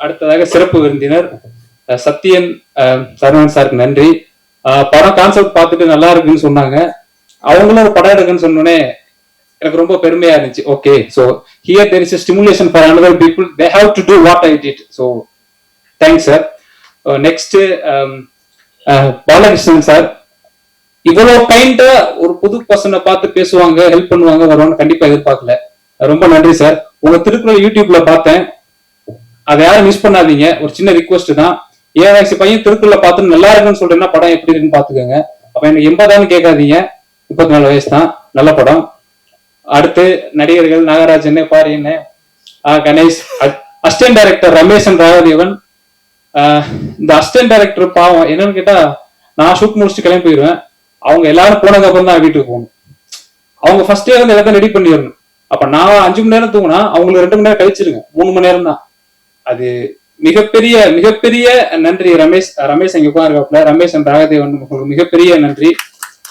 அடுத்ததாக சிறப்பு விருந்தினர் சத்யன் சரவணன் சாருக்கு நன்றி. படம் கான்செப்ட் பார்த்துட்டு நல்லா இருக்குன்னு சொன்னாங்க. அவங்களும் ஒரு படம் எடுக்குன்னு சொன்னோடனே எனக்கு ரொம்ப பெருமையா இருந்துச்சு. Okay, so here there is stimulation for another people, they have to do what I did. So thanks sir. Next Balakrishnan sir, இவ்வளவு கைண்டா ஒரு புது பர்சனை பார்த்து பேசுவாங்க, ஹெல்ப் பண்ணுவாங்க, வருவாங்க கண்டிப்பா எதிர்பார்க்கல. ரொம்ப நன்றி சார். உங்க திருக்குறள் யூடியூப்ல பார்த்தேன், அதை யாரும் மிஸ் பண்ணாதீங்க. ஒரு சின்ன ரிக்வஸ்ட் தான், 7 வயசு பையன் திருக்குறளை பார்த்து நல்லா இருக்குன்னு சொல்றேன்னா படம் எப்படி இருக்குன்னு பாத்துக்கோங்க. அப்ப எனக்கு 80 கேட்காதீங்க, 34 வயசு தான், நல்ல படம். அடுத்து நடிகர்கள் நாகராஜன், பாரியன், கணேஷ், அசிஸ்டன்ட் டைரக்டர் ரமேஷன் ராகதேவன். இந்த அசிஸ்டன்ட் டைரக்டர் பாவம், என்னன்னு கேட்டா நான் ஷூட் முடிச்சுட்டு கிளம்பி போயிடுவேன். அவங்க எல்லாரும் போனதுக்கு அப்புறம் தான் வீட்டுக்கு போகணும். அவங்க ஃபர்ஸ்டே வந்து எல்லாத்தையும் ரெடி பண்ணிடணும். அப்ப நான் 5 மணி நேரம் தூங்கினா அவங்களுக்கு 2 மணி நேரம் கழிச்சிருங்க, 3 மணி நேரம் தான். அது மிகப்பெரிய நன்றி ரமேஷ். ரமேஷ் இங்க உட்காந்துருக்காப்ல, ரமேஷ் ராகதேவன், உங்களுக்கு மிகப்பெரிய நன்றி.